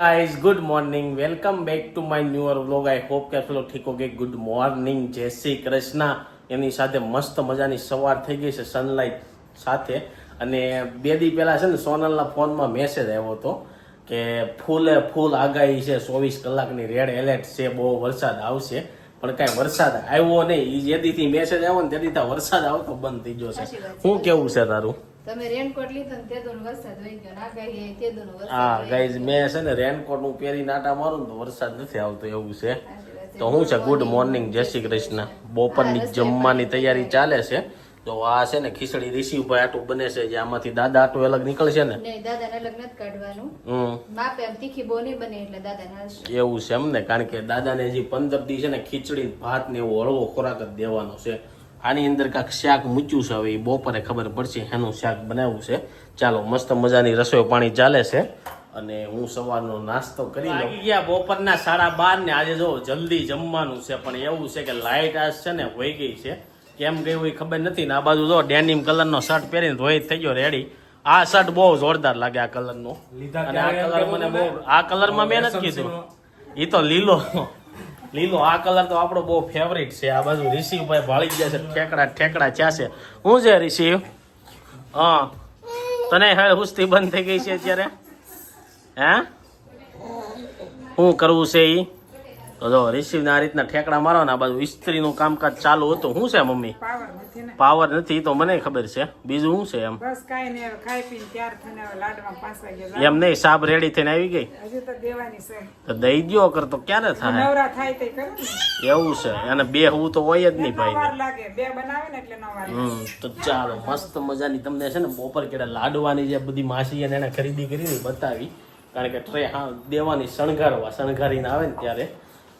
Guys good morning welcome back to my newer vlog I hope કે પેલો ઠીક okay good morning જય શ્રી કૃષ્ણ એની સાથે મસ્ત મજાની સવાર થઈ ગઈ છે સનલાઇટ સાથે અને બે દી પહેલા છે ને સોનલના ફોનમાં મેસેજ આવ્યો હતો કે ફૂલ આગાહી છે 24 કલાકની રેડ એલર્ટ છે બહુ વરસાદ આવશે પણ કાંઈ વરસાદ આવ્યો નહીં એ જે દીથી મેસેજ આવ્યો ને તે દીથી વરસાદ આવતો બંધ થઈ ગયો છે શું કેવું છે તારું તમે રેનકોટ લીધો ને તે દોનો વરસાદ વહી ગયો આગાહી તે દોનો વરસાદ હા ગાઈઝ મેં છે ને રેનકોટ નું પહેરી નાટા મારું તો વરસાદ નથી આવતો એવું છે તો હું છે ગુડ મોર્નિંગ જય શ્રી કૃષ્ણ બપોરની જમવાની તૈયારી ચાલે છે તો આ છે ને ખીચડી ઋષિભાઈ આટું બને છે જે આમાંથી દાદા આટું અલગ નીકળશે ને નહીં દાદાને અલગ નથી કાઢવાનું માપે આમ તીખી બહુ નહીં બને એટલે દાદાને હાલશે એવું છે એમ ને કારણ કે દાદાને હજી 15 દી છે ને ખીચડી ભાત ને એવો હળવો ખોરાક જ દેવાનો છે આની અંદર કાંઈક શાક મૂક્યું છે હવે બપોરે ખબર પડશે એનું શાક બનાવ્યું છે ચાલો મસ્ત મજાની રસોઈ પાણી ચાલે છે અને હું સવારનો નાસ્તો કરી લઉં ગયા બપોરના 12:30 ને આજે જો જલ્દી જમવાનું છે પણ એવું છે કે લાઇટ આજ છે ને વહી ગઈ છે કેમ ગઈ હોય ખબર નથી ને આ બાજુ જો ડેનિમ કલરનો શર્ટ પહેરીને રોહિત થઈ ગયો રેડી આ શર્ટ બહુ જોરદાર લાગે આ કલરનો અને આ કલર મને બહુ આ કલરમાં મેં નથી કીધું એ તો લીલો આ કલર તો આપણો બહુ ફેવરિટ છે આ બાજુ ઋષિભાઈ ભાળી ગયા છે ઠેકડા ચા છે શું છે ઋષિ હા તને હવે હુસ્તી બંધ થઈ ગઈ છે અત્યારે હે શું કરવું છે ઈ તો જો રિસીવ આ રીતના ઠેકડા મારો ને આ બાજુ ઇસ્ત્રીનું કામકાજ ચાલુ હતું શું છે મમ્મી પાવર નથી તો મને ખબર છે બીજું શું છે એમ બસ કાઈ નહીં ખાઈ પીને તૈયાર થઈને લાડવા પાછા ગયા એમ નહીં સાબ રેડી થઈને આવી ગઈ હજી તો દેવાની છે તો દઈ દ્યો કરતો ક્યારે થાય નવરા થાય તે કરે ને એવું છે અને બે હું તો હોય જ નહીં ભાઈ વાર લાગે બે બનાવે ને એટલે નો વાર તો ચાલો મસ્ત મજાની તમને છે ને બપોર કેડા લાડવાની જે બધી માસી અને એને ખરીદી કરી બતાવી કારણ કે ટ્રે હા દેવાની શણગારીને આવે ને ત્યારે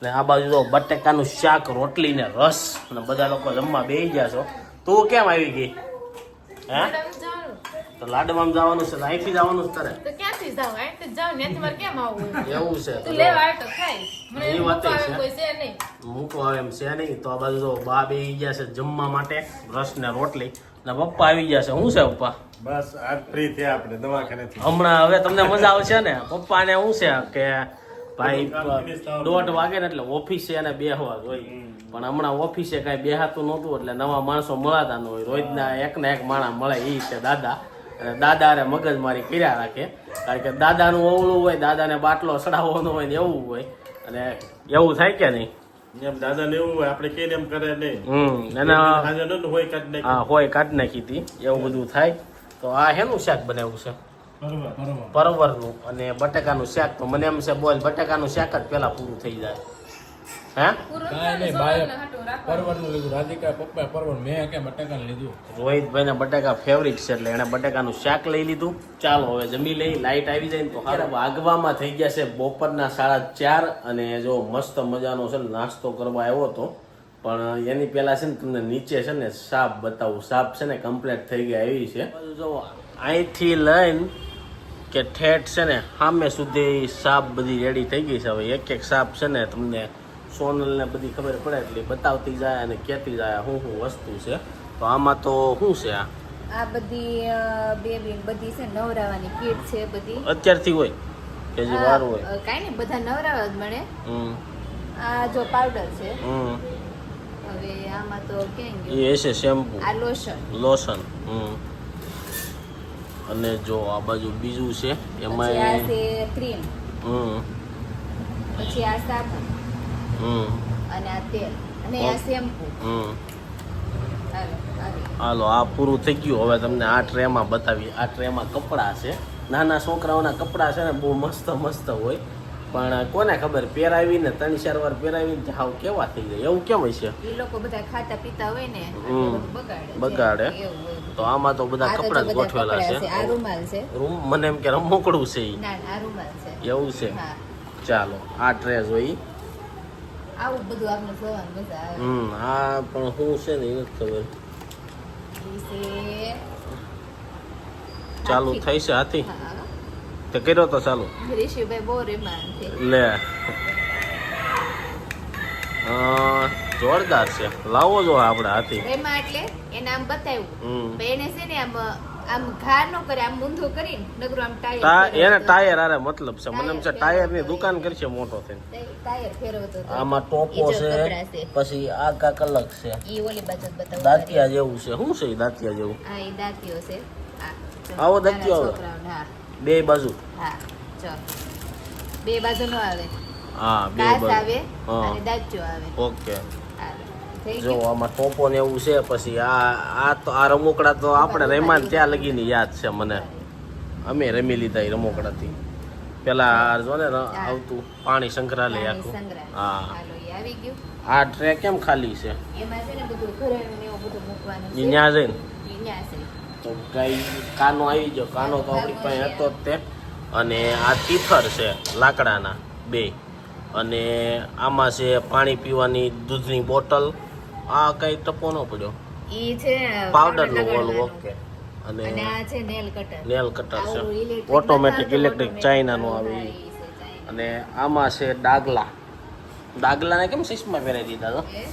ને આ બાજુ તો બટેકાનું શાક રોટલી ને રસ અને બધા લોકો જમવા બેસી ગયા છો તું કેમ આવી ગઈ હે તો લાડવામાં જવાનું છે અહીંથી જવાનું છે તારે તો ક્યાંથી જાવ અહીંથી જાવ ને તમારે કેમ આવવું એવું છે તું લેવા આવે તો ખાઈ મને એ વાત કોઈ છે નહીં મૂકવા આવે એમ છે નહીં તો આ બાજુ તો બા બેસી ગયા છે જમવા માટે રસ ને રોટલી ને પપ્પા આવી ગયા છે શું છે પપ્પા બસ આજ ફ્રી થયા આપણે દવાખાનેથી હમણાં હવે તમને મજા આવશે ને પપ્પાને શું છે કે ભાઈ 1:30 વાગે ને એટલે ઓફિસે એને બેહવા જોઈએ પણ હમણાં ઓફિસે કઈ બેહાતું નહોતું એટલે નવા માણસો મળાતા ન હોય રોજના એક માણસ મળે એ છે દાદા અને દાદા અરે મગજમારી કર્યા રાખે કારણ કે દાદાનું અવળું હોય દાદાને બાટલો ચડાવવાનો હોય ને એવું હોય અને એવું થાય કે નહીં એમ દાદા ને એવું હોય આપણે કઈને એમ કરે નહીં હોય કાઢ નાખી હા હોય કાઢ નાખી હતી એવું બધું થાય તો આ હેનું શાક બનાવ્યું છે પરવરનું અને બટાકાનું શાક તો મને એમ છે બોલ બટાકાનું શાક જ પેલા પૂરું થઈ જાય હે રોહિતભાઈ ને બટાકા ફેવરિટ છે એટલે એને બટાકાનું શાક લઈ લીધું ચાલો હવે જમી લઈ લાઈટ આવી જાય ને તો હારે વાગવામાં થઈ ગયા છે બપોરના 4:30 અને જો મસ્ત મજાનો છે ને નાસ્તો કરવા આવ્યો હતો પણ એની પહેલા છે ને તમને નીચે છે ને સાપ બતાવું સાપ છે ને કમ્પ્લીટ થઈ ગયા એવી છે જો અહીંથી લઈને કે ઠેઠ છે ને સામે સુધી સાપ બધી રેડી થઈ ગઈ છે હવે એક સાપ છે ને તમને સોનલને બધી ખબર પડે એટલે બતાવતી જાય અને કહેતી જાય શું વસ્તુ છે તો આમાં તો શું છે આ બધી બેબી બધી છે નવરાવાની કીટ છે બધી અત્યારથી હોય કે જે વાર હોય કાઈ નહીં બધા નવરાવા જ મળે આ જો પાવડર છે હવે આમાં તો કેમ એ છે શેમ્પુ આ લોશન અને જો આ બાજુ બીજું છે એમાં આ છે ક્રીમ પછી આ સાબુ અને આ તેલ અને આ શેમ્પુ હાલો આ પૂરું થઈ ગયું હવે તમને આ ટ્રેમાં બતાવી આ ટ્રેમાં કપડાં છે નાના છોકરાઓના કપડાં છે ને બહુ મસ્ત હોય પણ કોને ખબર પહેરાવીને 3-4 વાર પહેરાવીને હાવ કેવા થઈ જાય એવું કેમ હોય છે એ લોકો બધા ખાતા પીતા હોય ને બગાડે તો આમાં તો બધા કપડા જ ગોઠવેલા છે આ રૂમાલ છે મને એમ કે રમકડું છે ઈ ના આ રૂમાલ છે એવું છે ચાલો આ ટ્રે જોઈ આવું બધું આપણે જોવાનું મજા આવે આ પણ શું છે ને એ નથી ખબર ચાલુ થઈ છે હાથી તે કર્યો તો ચાલુ ઋષિભાઈ બહુ રેમાન છે લે જોરદાર છે લાવો જો આપણે હાથી રેમા એટલે એને આમ બતાવ્યું એને છે ને આમ આમ ઘા ન કરે, આમ ઊંધું કરીને નગરું આમ ટાયર એને ટાયર આરે મતલબ છે મને એમ છે ટાયર ની દુકાન કરશે મોટો થઈને. ટાયર ફેરવતો હતો. આમાં ટોપો ઈ જો છે કપડાં છે. પછી આ કાક અલગ છે ઈ ઓલી બાજુ જ બતાવું. દાંતિયા જેવું છે શું છે ઈ દાંતિયા જેવું હા ઈ દાંતીઓ છે. હા જો આવો નાના દાંતિયો આવે? છોકરાઓને, હા બે બાજુ હા જો બે બાજુ નો આવે, હા બે કાચ બાજુ આવે હા. અને દાંત્યો આવે. ઓકે હા થઈ જો ગયું. આમાં ટોપો ને એવું છે. પછી આ તો આ રમકડા તો આપણે રમ્યા ને ત્યાં લગીની યાદ છે મને. અમે રમી લીધા એ રમકડાથી. પેલા જો ને આવતું પાણી સંગ્રહાલય પાણી આખું. સંગ્રહાલય. હા હાલો ઈ આવી ગયું. આ ટ્રે કેમ ખાલી છે એમાં છે ને બધું ઘરેણું ને એવું બધું મૂકવાનું છે. ઈ ન્યા જઈને ઈ ન્યા છે. તો કઈ કાનો આવી ગયો. કાનો તો આપણી પાસે હતો જ તે. અને આ તીથર છે લાકડાના બે. અને આમાં છે પાણી પીવાની દૂધની બોટલ. આ કઈ ટપો ન પડ્યો. ઈ છે પાવડર નું ઓલું લગાડવાનું. ઓકે. અને અને આ છે નેલ કટર. નેલ કટર છે આવડું electric ઓટોમેટિક નથી આવતું, ઇલેક્ટ્રિક automatic. ચાઇના નું આવે હા, ઈ. ઈ છે ચાઇના. અને આમાં છે ડાગલા. ડાગલાને કેમ ચશ્મા પહેરાવી દીધા તો એ?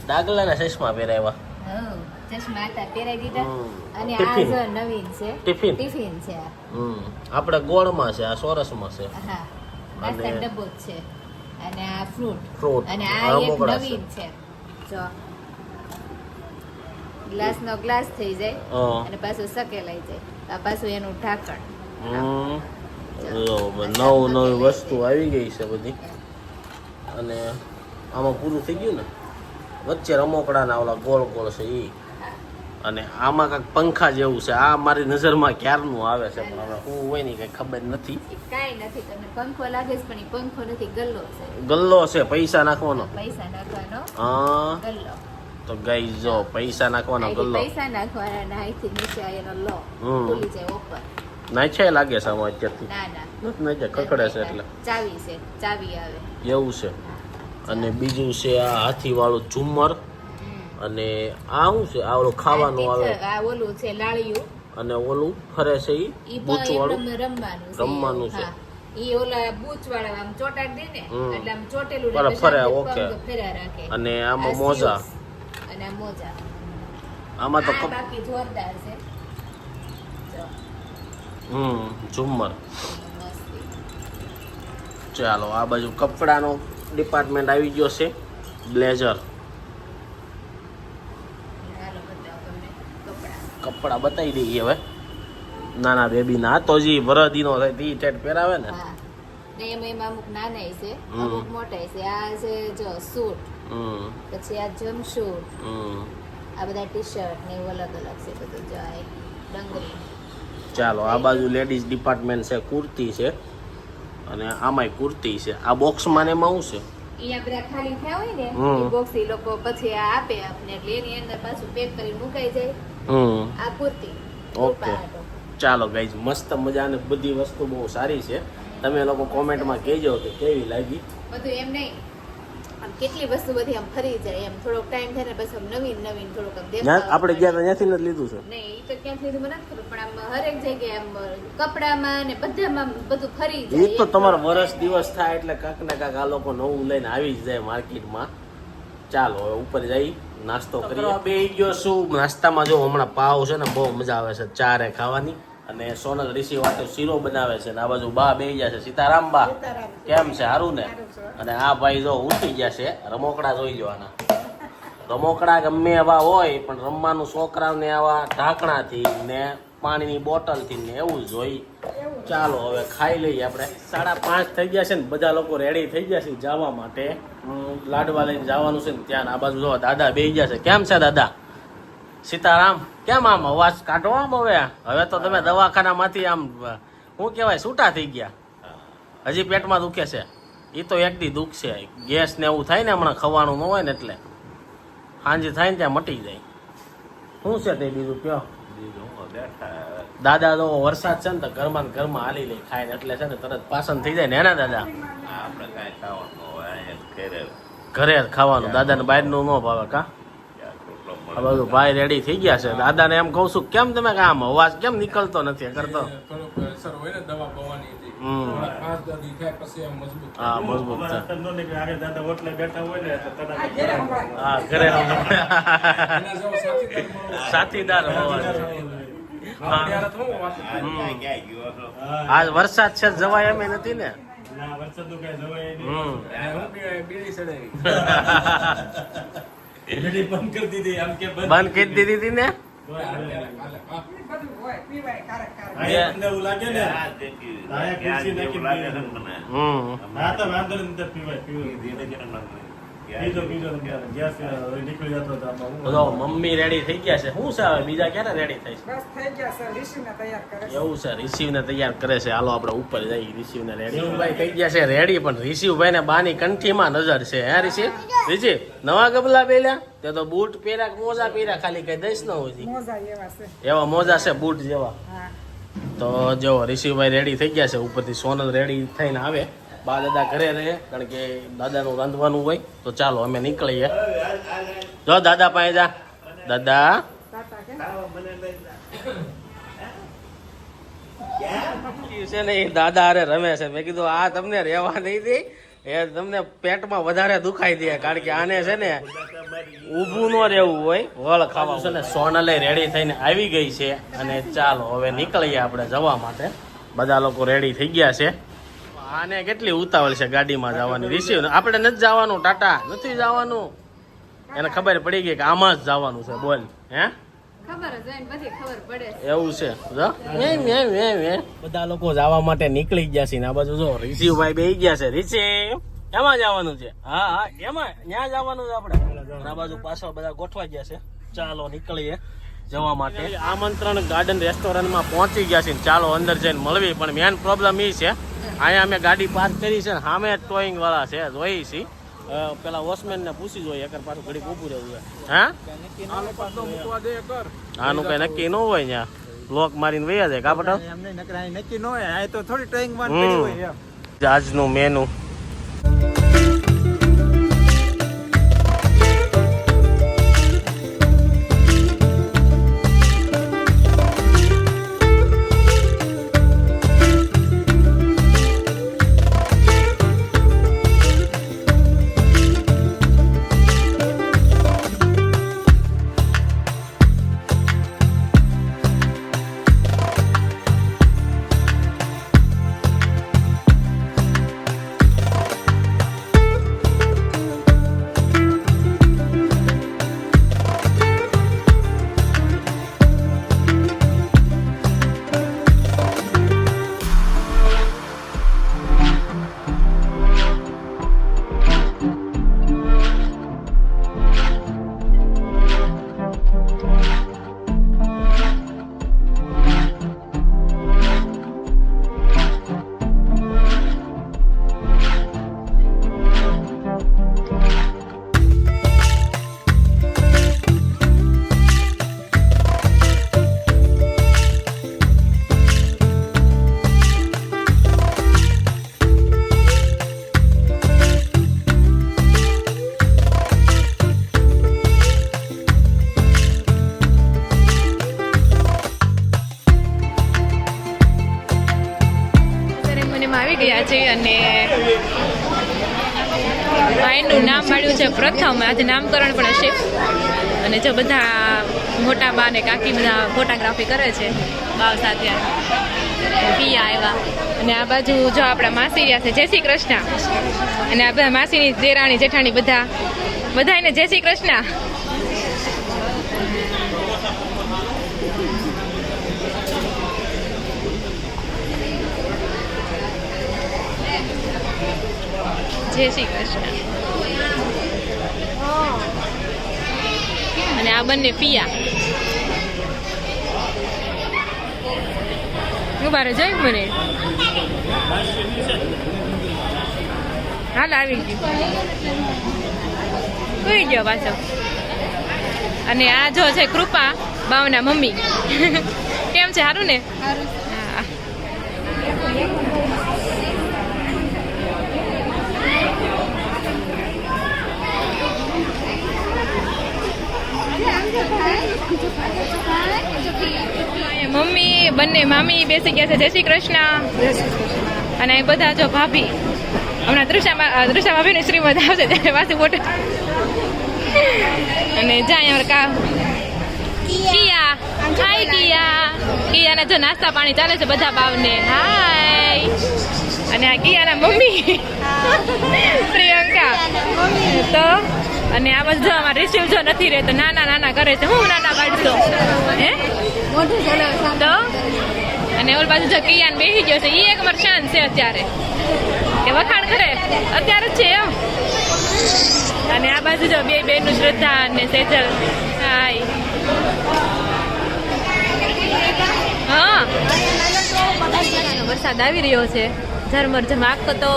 ડાગલાના ચશ્મા પહેરાવ્યા. હઉ, ચશ્મા હતા પહેરાવી દીધા. હમ. અને આ ટિફિન. જો નવીન છે ટિફિન. ટિફિન છે આ. આપણે ગોળમાં છે આ સોરસમાં છે. હા નાસ્તા ડબ્બો જ છે. અને આ ફ્રૂટ. Fruit. અને આ આ એક રમકડા છે. નવીન છે જો ગ્લાસનો ગ્લાસ થઈ જાય હા. અને પાછું સકેલાઈ જાય. આ પાછું એનું ઢાંકણ. નવું નવી વસ્તુ આવી ગઈ છે બધી. અને આમાં પૂરું થઈ ગયું ને. વચ્ચે રમકડાના ઓલા ગોળ ગોળ છે ઈ. અને આમાં કાંઈક પંખા જેવું છે. આ મારી નજરમાં ક્યારનું આવે છે પણ હવે હું હોય ને કઈ ખબર નથી. એ કાંઈ નથી, તમને પંખો લાગે છે પણ એ પંખો નથી, ગલ્લો છે. ગલ્લો છે પૈસા નાખવાનો. પૈસા નાખવાનો હા ગલ્લો. તો ગઈ જો પૈસા નાખવાનો અહીંથી ગલ્લો. પૈસા નાખવાના અને અહીંથી નીચે આ એનો લો હમ. ખુલી જાય ઉપર. નાખ્યા લાગે છે આમાં અત્યારથી. ના ના નથી નાખ્યા કકડે છે એટલે ચાવી છે, ચાવી આવે. એવું છે. અને બીજું છે આ હાથી વાળું ઝુમ્મર. અને આ શું છે આ ઓલું ખાવાનું આવે. આ ઓલું છે લાળિયું. અને ઓલું ફરે છે ઈ ઈ બૂચ પણ વાળું એમને રમવાનું છે. રમવાનું છે. હા. ઈ ઓલા બૂચ વાળા આમ ચોટાડ દે ને હમ. એટલે આમ ચોટેલું બરાબર, એટલે ફરે, પગ ઓકે. ફેરા રાખે. અને આમાં આ મોજા. shoes. અને આ મોજા. આમાં તો આ બાકી જોરદાર છે. જો, ઝુમ્મર. મસ્તી. ચાલો આ બાજુ કપડાનો ડિપાર્ટમેન્ટ આવી ગયો છે. બ્લેઝર હાલો બતાવો તમને કપડાં. કપડા બતાવી દઈએ હવે નાના બેબીના. આ તો જે વરદીનો થાય તે ટેટ પહેરાવે ને. હા ને એમાં અમુક નાનાય છે, હમ. અમુક મોટાય છે. આ છે જો સૂટ, હમ પછી આ જમશૂટ, હમ આ બધા ટી શર્ટ ને એવું અલગ અલગ છે બધું. જો આ એક ડંગરી. ચાલો આ બાજુ લેડીઝ ડિપાર્ટમેન્ટ છે. કુર્તી છે અને આમાંય કુર્તી છે. આ બોક્સમાં ને એમાં શું છે? અહીંયા બધા ખાલી થયા હોય ને હમ. એ બોક્સ ઈ લોકો પછી આ આપે આપને એટલે એની અંદર પાછું પેક કરી મુકાઈ જાય. આ કુર્તી. ઓકે. ચાલો ગાઈઝ મસ્ત મજાની બધી વસ્તુ બહુ સારી છે. તમે લોકો કોમેન્ટમાં કહેજો કે કેવી લાગી. બધું એમ નહીં, આમ કેટલી વસ્તુ બધી આમ ફરી જાય એમ થોડોક ટાઈમ થાય ને પછી આમ નવીન નવીન થોડુંક આમ દેખાવા આપણે ગયા મળે. ત્યાંથી નથી લીધું છે. નહીં ઈ તો ક્યાંથી લીધું મને નથી ખબર પણ આમ હરેક જગ્યાએ આમ કપડામાં ને બધામાં બધું ફરી જાય. એ તો એમ તમારો થોડુંક વરસ દિવસ થાય એટલે કાંક ને કાંક આ લોકો નવું લઈને આવી જ જાય માર્કેટમાં. ચાલો હવે ઉપર જઈ નાસ્તો કરીએ. બે ગયો શું નાસ્તામાં જો હમણાં પાવ છે ને બહુ મજા આવે છે ચારે ખાવાની. અને સોનલ ઋષિ વાટે શીરો બનાવે છે ને આ બાજુ બા બેહી ગયા છે. સીતારામ બા કેમ છે? સારું ને? અને આ ભાઈ જો ઉઠી ગયા છે. રમકડા જોઈ જવાના. રમકડા ગમે એવા હોય પણ રમવાનું છોકરાઓને આવા ઢાંકણાથી ને પાણીની બોટલથી ને એવું જ હોય. ચાલો હવે ખાઈ લઈએ આપણે. 5:30 થઈ ગયા છે ને બધા લોકો રેડી થઈ ગયા છે જવા માટે. લાડવા લઈને જવાનું છે ને ત્યાં આ બાજુ જો દાદા બેહી ગયા છે. કેમ છે દાદા? સીતારામ કેમ આમ અવાજ કાઢો આમ હવે તો તમે દવાખાનામાંથી આમ શું કહેવાય છૂટા થઈ ગયા. હજી પેટમાં દુખે છે? એ તો એક દી દુખશે. ગેસ ને એવું થાય ને હમણાં ખવાનું ન હોય ને એટલે સાંજે થાય ને ત્યાં મટી જાય. શું છે તે બીજું કયો? દાદા તો વરસાદ છે ને તો ઘરમાં ને ઘરમાં હાલી લઈ ખાય ને એટલે છે ને તરત પાસન થઈ જાય ને એના દાદા ઘરે જ ખાવાનું. દાદાને બહારનું ન ભાવે કા? આ બધું ભાઈ રેડી થઈ ગયા છે. દાદાને એમ કહું છું કેમ તમે કામ અવાજ કેમ નીકળતો નથી કરતો? હા મજબૂત છે. દાદા ઓટલે બેઠા હોય ને તો તને હા ઘરે સાથીદાર અવાજ. આજ વરસાદ છે જવાય એમ નથી ને. ના વરસાદનું કાંઈ જવાય નહીં. બીડી બંધ કરી દીધી આમ કે બંધ કરી દીધી હતી ને. તોય હાલે. બધું હોય પીવાય કારક કારક આયા તમને એવું લાગે ને આયા ખુરશી નાખી હા તો વાંધો નથી પીવાય પીજો ગેસ નીકળી જતો હતો આમાં હું બધો મમ્મી રેડી થઈ ગયા છે. શું છે હવે બીજા ક્યારે રેડી થાય છે? બસ થઈ ગયા સર ઋષિને તૈયાર કરે છે. એવું છે, રિસીવને તૈયાર કરે છે. હાલો આપણે ઉપર જઈએ. રિસીવને રેડી. રિસીવભાઈ થઈ ગયા છે રેડી, પણ રિસીવભાઈ ને બાની કંઠીમાં નજર છે. હે રિસીવ? રિસીવ નવા ગબલા પહેર્યા તે તો બૂટ પહેર્યા મોજા પહેર્યા, ખાલી કઈ દઈશ ન હોય મોજા એવા છે. એવા મોજા છે બૂટ જેવા. હા તો જો રિસીવભાઈ રેડી થઈ ગયા છે. ઉપરથી સોનલ રેડી થઈને આવે. બા દાદા ઘરે રહે, કારણ કે દાદાનું રાંધવાનું હોય. તો ચાલો અમે નીકળીએ. જો દાદા પાસે જા. દાદા તાતા કે છે ને એ દાદા અરે રમે છે. મેં કીધું આ તમને રહેવા નહીં દે, એ તમને પેટમાં વધારે દુખાઈ દે, કારણ કે આને છે ને ઊભું ન રહેવું હોય, વળ ખાવા છે ને. સોનલે રેડી થઈને આવી ગઈ છે અને ચાલો હવે નીકળીએ આપણે જવા માટે. બધા લોકો રેડી થઈ ગયા છે. આને કેટલી ઉતાવળ છે ગાડીમાં જવાની. રિસીવ આપણે નથી જવાનું, ટાટા નથી જવાનું. એને ખબર પડી ગઈ કે આમાં જ જવાનું છે. બોલ હે ખબર જ હોય ને બધી ખબર પડે છે. એવું છે. જો બધા લોકો જવા માટે નીકળી ગયા છે ને આ બાજુ જો રિસીવભાઈ બેહી ગયા છે. રિસીવ એમાં જવાનું છે. હા હા એમાં ત્યાં જવાનું છે આપણે. આ બાજુ પાછળ બધા ગોઠવા ગયા છે. ચાલો નીકળીએ જવા માટે. આમંત્રણ ગાર્ડન રેસ્ટોરન્ટમાં પહોંચી ગયા છે. ચાલો અંદર જઈને મળવી. પણ મેન પ્રોબ્લેમ એ છે, અહીંયા અમે ગાડી પાર્ક કરી છે ને સામે ટોઈંગ વાળા છે, જોઈ છીએ. પેલા વોચમેન ને પૂછી જોઈએ એકર પાછું ઘડીક ઊભું રહેવું છે. હા આનું કઈ નક્કી ન હોય ત્યાં લોક મારીને વયા જાય. કા પટેલ નક્કી ન હોય આ તો થોડી ટ્રેનિંગ માં પડી હોય એમ. આજનું મેનુ આવી ગયા છે અને એનું નામ મળ્યું છે પ્રથમ. આજે નામકરણ પણ હશે અને જો બધા મોટા બા ને કાકી બધા ફોટોગ્રાફી કરે છે બાવ સાથે. પિયા આવ્યા અને આ બાજુ જો આપણા માસી રહ્યા છે. જય શ્રી કૃષ્ણ. અને આ બધા માસીની દેરાણી જેઠાણી બધાને જય શ્રી કૃષ્ણ. જય શ્રી કૃષ્ણ. અને આ બંને પિયા ઉભા રહે જોઈ મને. હાલ આવી ગયું કોઈ ગયો પાછો. અને આ જો છે કૃપા બાવના મમ્મી. કેમ છે? સારું ને? હા. મમ્મી બંને મામી બેસી ગયા છે. જય શ્રી કૃષ્ણ. અને એ બધા જો ભાભી હમણાં દૃશ્યા ભાભીની શ્રીમદ આવશે ત્યારે પાછું ફોટો. અને જાય કા કિયા હાય કિયાને જો નાસ્તા પાણી ચાલે છે બધા બાવને હાય. અને આ કિયાના મમ્મી પ્રિયંકા તો અને આ બાજુ જો અમારે રિસીવ જો નથી રહેતો નાના કરે છે. હું નાના કાઢતો હે તો અને ઓલ બાજુ જો કિયાન બેસી ગયો છે એ એક વાર શાંત છે અત્યારે કે વખાણ કરે અત્યારે જ છે એમ. અને આ બાજુ જો બે બેનું શ્રદ્ધા અને સેજલ હાય. હા વરસાદ આવી રહ્યો છે ઝરમર આખો તો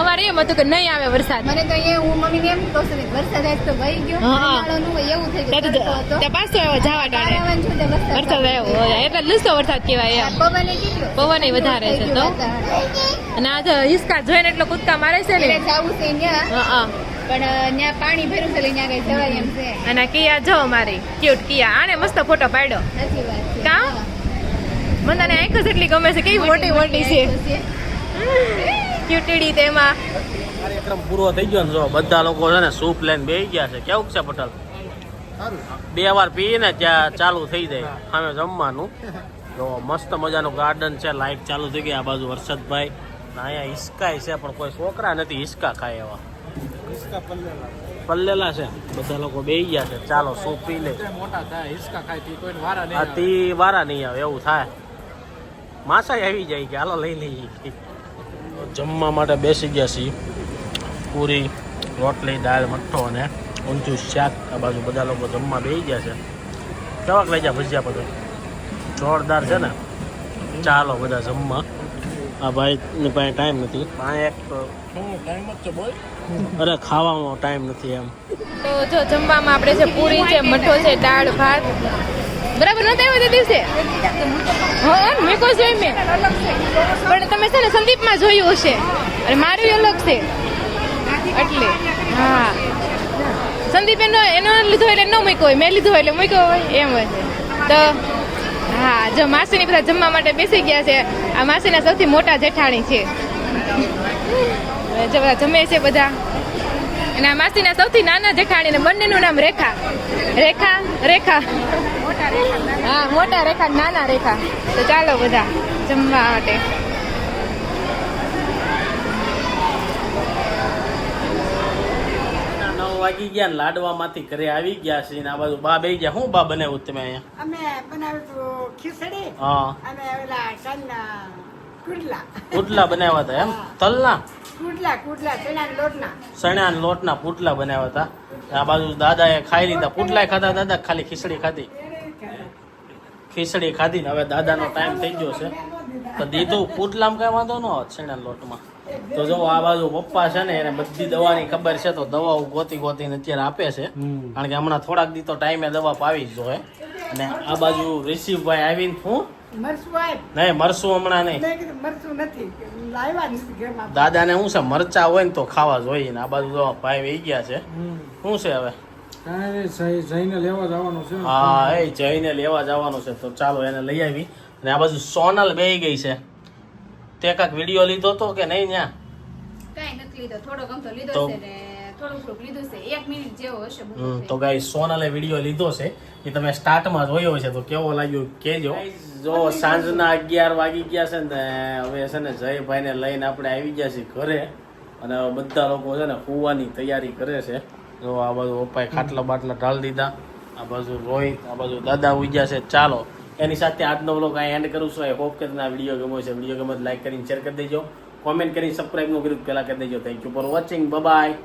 અમારે એમ હતું કે નહીં આવે વરસાદ. મને તો એ હું મમ્મીને એમ કહું છું કે વરસાદ આજ તો વહી ગયો હા. ઉનાળો નું હોય એવું થઈ ગયું તડકો હતો. ત્યાં પાછો આવ્યો જવા ટાણે આવવાનું છું તે વરસાદ વરસાદ આવ્યો એટલે લૂસતો વરસાદ કહેવાય એમ. પવને કેટલો પવન વધારે છે તો અને આ જો હિસકા જોઈને એટલો કૂદકા મારે છે ને. એટલે જાવું છે ન્યા હા પણ ત્યાં પાણી ભર્યું છે એટલે ત્યાં કઈ જવાય એમ છે અને કિયા જો મારી ક્યુટ કિયા આને મસ્ત ફોટો પાડ્યો. સાચી વાત છે કાં? મને તને આંખો જેટલી ગમે છે કેવી મોટી મોટી છે ક્યુટીડી તેમાં. કાર્યક્રમ પૂરો થઈ ગયો ને જો બધા લોકો છે ને સૂપ લઈને બેસી ગયા છે. કેવું છે પટેલ? 2 વાર પીને ત્યાં ચાલુ થઈ જાય સામે જમવાનું. જો મસ્ત મજાનું ગાર્ડન છે, લાઈટ ચાલુ થઈ ગઈ. આ બાજુ વરસાદભાઈ ને અહીંયા હિસકાય છે પણ કોઈ છોકરા નથી હિસકા ખાય એવા. પલ્લેલા છે બધા લોકો બેસી ગયા છે. ચાલો સૂપ પી લે. મોટા થાય હિસકા ખાય તી કોઈને વારા આ તી વારા નહીં આવે એવું થાય. માસાઈ આવી જાય કે હાલો લઈ લઈએ. જમવા માટે બેસી ગયા છીએ. પૂરી રોટલી દાળ મઠ્ઠો અને ઊંચું શાક. આ બાજુ બધા લોકો જમવા બેસી ગયા છે. કેવાક લઈ જા ભજીયા બધું જોરદાર છે ને. ચાલો બધા જમવા. આ ભાઈની પાસે ટાઈમ નથી. ટાઈમ જ છે બોલ. અરે ખાવામાં ટાઈમ નથી એમ. તો જો જમવામાં આપણે છે પૂરી છે મઠો છે દાળ ભાત બરાબર નતા આવ્યો તે દિવસે. હા મેં કોઈ જોઈ મેં પણ તમે છે ને સંદીપમાં જોયું હશે અને મારું અલગ છે એટલે હા સંદીપ એનો લીધો એટલે ન મૂક્યો હોય મેં લીધો હોય એટલે મૂક્યો હોય એમ હોય તો હા જો માસીની બધા જમવા માટે બેસી ગયા છે. આ માસીના સૌથી મોટા જેઠાણી છે. જો બધા જમે છે બધા અને આ માસીના સૌથી નાના જેઠાણી ને બંનેનું નામ રેખા રેખા રેખા હા મોટા રેખા નાના રેખા. તો ચાલો બધા જમવા માટે. 9 વાગી ગયા ને લાડવામાંથી ઘરે આવી ગયા છે. આ બાજુ બા બેસી ગયા. શું બા બનાવ્યું તમે અહીંયા? અમે બનાવ્યું હતું ખીચડી હા અને ઓલા કાંદા કુડલા પુડલા બનાવ્યા હતા એમ? તલના કુડલા ચણાના લોટના. ચણાના લોટના પુડલા બનાવ્યા હતા. આ બાજુ દાદાએ ખાઈ લીધા. પુડલા ખાધા દાદા? ખાલી ખીચડી ખાધી? ખીચડી ખાધી ને હવે દાદાનો ટાઈમ થઈ ગયો છે તો દીધું. પુડલામાં કઈ વાંધો ન હોત ચણાના લોટમાં. તો જો આ બાજુ પપ્પા છે ને એને બધી દવાની ખબર છે તો દવાઓ ગોતીને અત્યારે આપે છે. કારણ કે હમણાં થોડાક દી તો ટાઈમે દવા પાવી જ જોઈએ. અને આ બાજુ રિષિભભાઈ આવીને હું મરચું આય નહીં મરસું હમણાં નહીં. મેં કીધું મરચું નથી લાવ્યા નથી ઘરમાં. દાદાને શું છે મરચા હોય ને તો ખાવા જોઈએ ને. આ બાજુ જો ભાઈ વહી ગયા છે. શું છે હવે? જઈને લેવા જવાનું છે. હા એ જઈને લેવા જવાનું છે તો ચાલો એને લઈ આવી. અને આ બાજુ સોનલ બેહી ગઈ છે. તે કાંક વિડીયો લીધો તો કે નહીં? ત્યાં કઈ નથી લીધો થોડો ગમતો લીધો તો- છે ને થોડું લીધું છે 1 મિનિટ જેવો હશે બહુ તો ગાઈસ સોનલે વિડીયો લીધો છે એ તમે સ્ટાર્ટમાં જોયો છે તો કેવો લાગ્યો કહેજો. જો સાંજના 11 વાગી ગયા છે ને હવે છે ને જયભાઈને લઈને આપણે આવી ગયા છીએ ઘરે. અને હવે બધા લોકો છે ને સુવાની તૈયારી કરે છે. જો આ બાજુ પપ્પાએ ખાટલા બાટલા ઢાળ દીધા. આ બાજુ રોહિત, આ બાજુ દાદા ઉજ્યા છે. ચાલો એની સાથે આજનો વ્લોગ અહીં એન્ડ કરું છું. આઈ હોપ કે તમને આ વિડીયો ગમ્યો છે. વિડીયો ગમે તો લાઈક કરીને શેર કરી દેજો. કોમેન્ટ કરીને સબસ્ક્રાઈબનું કર્યું પહેલાં કરી દેજો. Thank you for watching. By.